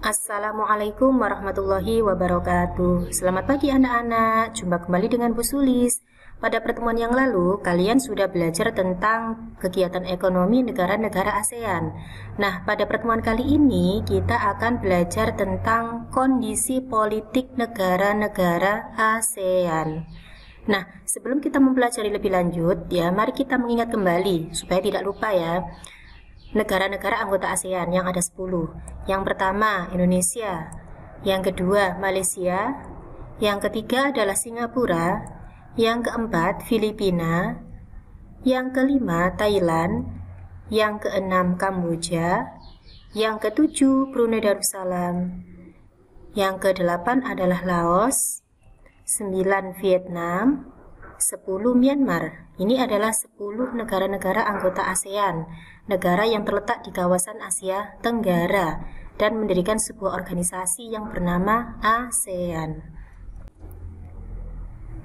Assalamualaikum warahmatullahi wabarakatuh. Selamat pagi anak-anak, jumpa kembali dengan Bu Sulis. Pada pertemuan yang lalu, kalian sudah belajar tentang kegiatan ekonomi negara-negara ASEAN. Nah, pada pertemuan kali ini kita akan belajar tentang kondisi politik negara-negara ASEAN. Nah, sebelum kita mempelajari lebih lanjut, ya mari kita mengingat kembali supaya tidak lupa ya. Negara-negara anggota ASEAN yang ada 10. Yang pertama Indonesia, yang kedua Malaysia, yang ketiga adalah Singapura, yang keempat Filipina, yang kelima Thailand, yang keenam Kamboja, yang ketujuh Brunei Darussalam, yang kedelapan adalah Laos, 9 Vietnam, 10 Myanmar. Ini adalah 10 negara-negara anggota ASEAN, negara yang terletak di kawasan Asia Tenggara dan mendirikan sebuah organisasi yang bernama ASEAN.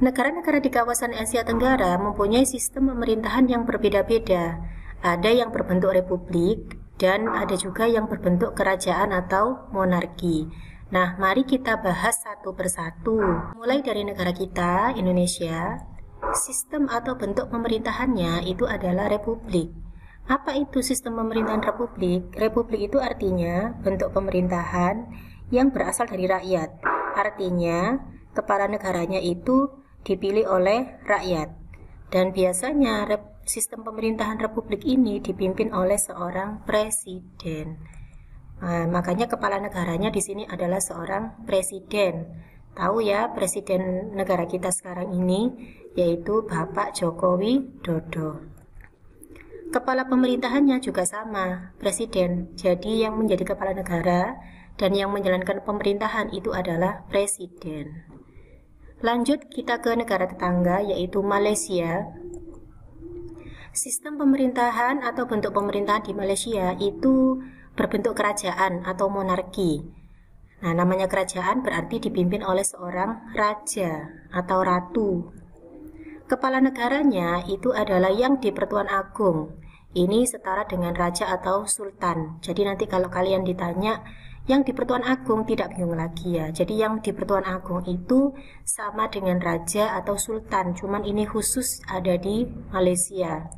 Negara-negara di kawasan Asia Tenggara mempunyai sistem pemerintahan yang berbeda-beda. Ada yang berbentuk republik dan ada juga yang berbentuk kerajaan atau monarki. Nah, mari kita bahas satu persatu. Mulai dari negara kita, Indonesia. Sistem atau bentuk pemerintahannya itu adalah republik. Apa itu sistem pemerintahan republik? Republik itu artinya bentuk pemerintahan yang berasal dari rakyat. Artinya, kepala negaranya itu dipilih oleh rakyat. Dan biasanya sistem pemerintahan republik ini dipimpin oleh seorang presiden. Nah, makanya kepala negaranya di sini adalah seorang presiden. Tahu ya, presiden negara kita sekarang ini yaitu Bapak Joko Widodo. Kepala pemerintahannya juga sama, presiden. Jadi yang menjadi kepala negara dan yang menjalankan pemerintahan itu adalah presiden. Lanjut kita ke negara tetangga yaitu Malaysia. Sistem pemerintahan atau bentuk pemerintahan di Malaysia itu berbentuk kerajaan atau monarki. Nah, namanya kerajaan berarti dipimpin oleh seorang raja atau ratu. Kepala negaranya itu adalah yang di Pertuan Agung. Ini setara dengan raja atau sultan. Jadi nanti kalau kalian ditanya yang di Pertuan Agung tidak bingung lagi ya. Jadi yang di Pertuan Agung itu sama dengan raja atau sultan. Cuman ini khusus ada di Malaysia.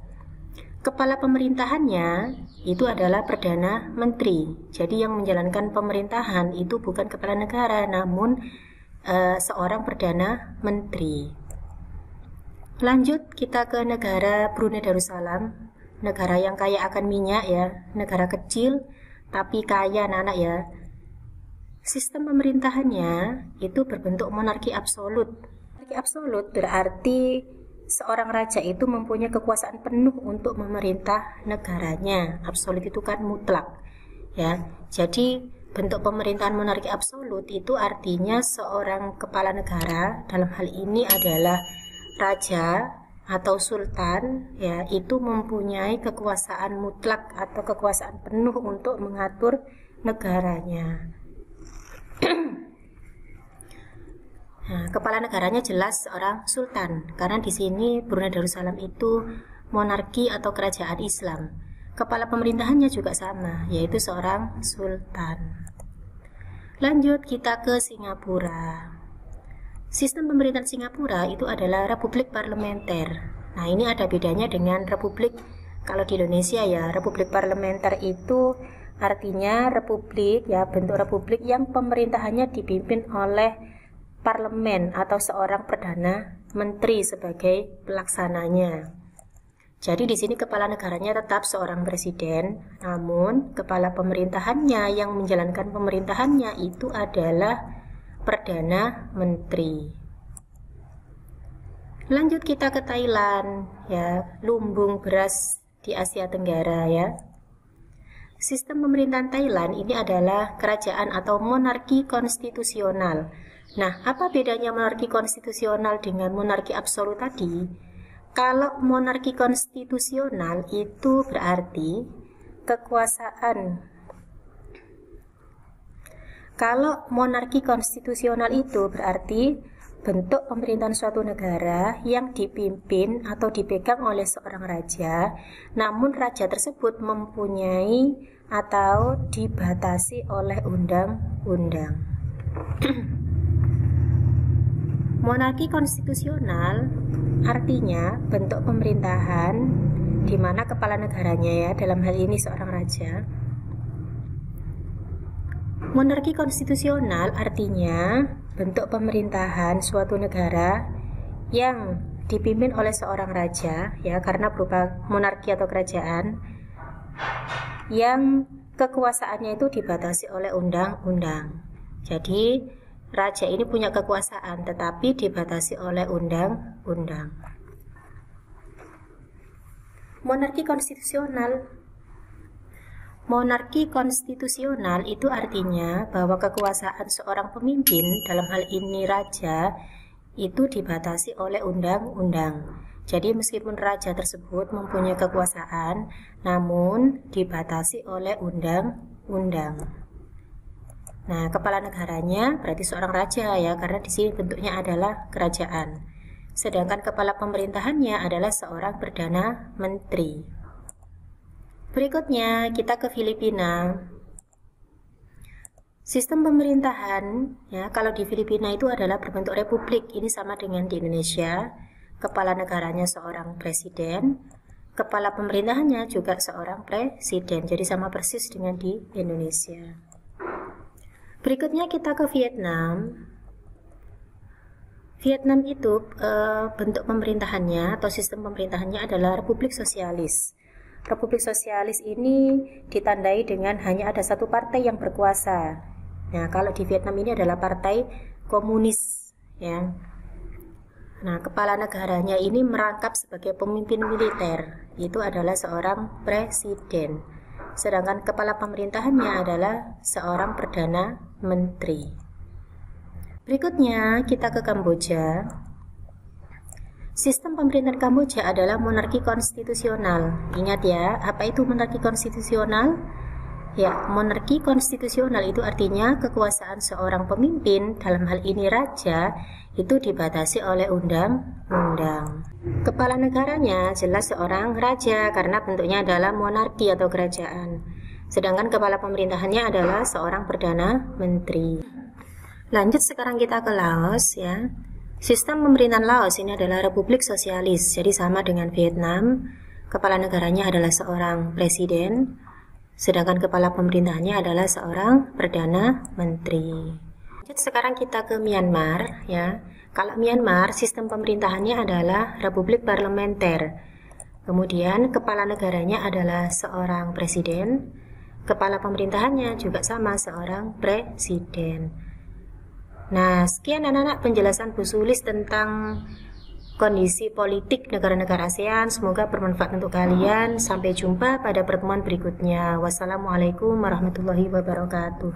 Kepala pemerintahannya itu adalah Perdana Menteri. Jadi yang menjalankan pemerintahan itu bukan kepala negara, namun seorang Perdana Menteri. Lanjut kita ke negara Brunei Darussalam, negara yang kaya akan minyak ya, negara kecil tapi kaya anak-anak ya. Sistem pemerintahannya itu berbentuk monarki absolut. Monarki absolut berarti seorang raja itu mempunyai kekuasaan penuh untuk memerintah negaranya. Absolut itu kan mutlak ya. Jadi bentuk pemerintahan monarki absolut itu artinya seorang kepala negara, dalam hal ini adalah raja atau sultan ya, itu mempunyai kekuasaan mutlak atau kekuasaan penuh untuk mengatur negaranya. Nah, kepala negaranya jelas seorang sultan, karena di sini Brunei Darussalam itu monarki atau kerajaan Islam. Kepala pemerintahannya juga sama, yaitu seorang sultan. Lanjut kita ke Singapura. Sistem pemerintahan Singapura itu adalah republik parlementer. Nah, ini ada bedanya dengan republik kalau di Indonesia ya. Republik parlementer itu artinya republik ya, bentuk republik yang pemerintahannya dipimpin oleh parlemen atau seorang perdana menteri sebagai pelaksananya. Jadi di sini kepala negaranya tetap seorang presiden, namun kepala pemerintahannya yang menjalankan pemerintahannya itu adalah perdana menteri. Lanjut kita ke Thailand ya, lumbung beras di Asia Tenggara ya. Sistem pemerintahan Thailand ini adalah kerajaan atau monarki konstitusional. Nah, apa bedanya monarki konstitusional dengan monarki absolut tadi? Kalau monarki konstitusional itu berarti kekuasaan. Kalau monarki konstitusional itu berarti bentuk pemerintahan suatu negara yang dipimpin atau dipegang oleh seorang raja, namun raja tersebut mempunyai atau dibatasi oleh undang-undang. undang-undang. Monarki konstitusional artinya bentuk pemerintahan di mana kepala negaranya, ya, dalam hal ini seorang raja. Monarki konstitusional artinya bentuk pemerintahan suatu negara yang dipimpin oleh seorang raja, ya, karena berupa monarki atau kerajaan yang kekuasaannya itu dibatasi oleh undang-undang. Jadi raja ini punya kekuasaan tetapi dibatasi oleh undang-undang. Monarki konstitusional. Monarki konstitusional itu artinya bahwa kekuasaan seorang pemimpin, dalam hal ini raja, itu dibatasi oleh undang-undang. Jadi meskipun raja tersebut mempunyai kekuasaan, namun dibatasi oleh undang-undang. Nah, kepala negaranya berarti seorang raja, ya, karena di sini bentuknya adalah kerajaan. Sedangkan kepala pemerintahannya adalah seorang perdana menteri. Berikutnya kita ke Filipina. Sistem pemerintahan, ya, kalau di Filipina itu adalah berbentuk republik. Ini sama dengan di Indonesia. Kepala negaranya seorang presiden, kepala pemerintahannya juga seorang presiden. Jadi sama persis dengan di Indonesia. Berikutnya kita ke Vietnam. Vietnam itu bentuk pemerintahannya atau sistem pemerintahannya adalah Republik Sosialis. Republik Sosialis ini ditandai dengan hanya ada satu partai yang berkuasa. Nah, kalau di Vietnam ini adalah partai komunis, ya. Nah, kepala negaranya ini merangkap sebagai pemimpin militer, itu adalah seorang presiden. Sedangkan kepala pemerintahannya adalah seorang perdana menteri. Berikutnya kita ke Kamboja. Sistem pemerintahan Kamboja adalah monarki konstitusional. Ingat, ya, apa itu monarki konstitusional? Ya, monarki konstitusional itu artinya kekuasaan seorang pemimpin, dalam hal ini raja, itu dibatasi oleh undang-undang. Kepala negaranya jelas seorang raja karena bentuknya adalah monarki atau kerajaan. Sedangkan kepala pemerintahannya adalah seorang perdana menteri. Lanjut sekarang kita ke Laos, ya. Sistem pemerintahan Laos ini adalah Republik Sosialis, jadi sama dengan Vietnam. Kepala negaranya adalah seorang presiden, sedangkan kepala pemerintahannya adalah seorang perdana menteri. Lanjut sekarang kita ke Myanmar, ya. Kalau Myanmar sistem pemerintahannya adalah Republik Parlementer. Kemudian kepala negaranya adalah seorang presiden, kepala pemerintahannya juga sama, seorang presiden. Nah, sekian anak-anak penjelasan Bu Sulis tentang kondisi politik negara-negara ASEAN. Semoga bermanfaat untuk kalian. Sampai jumpa pada pertemuan berikutnya. Wassalamualaikum warahmatullahi wabarakatuh.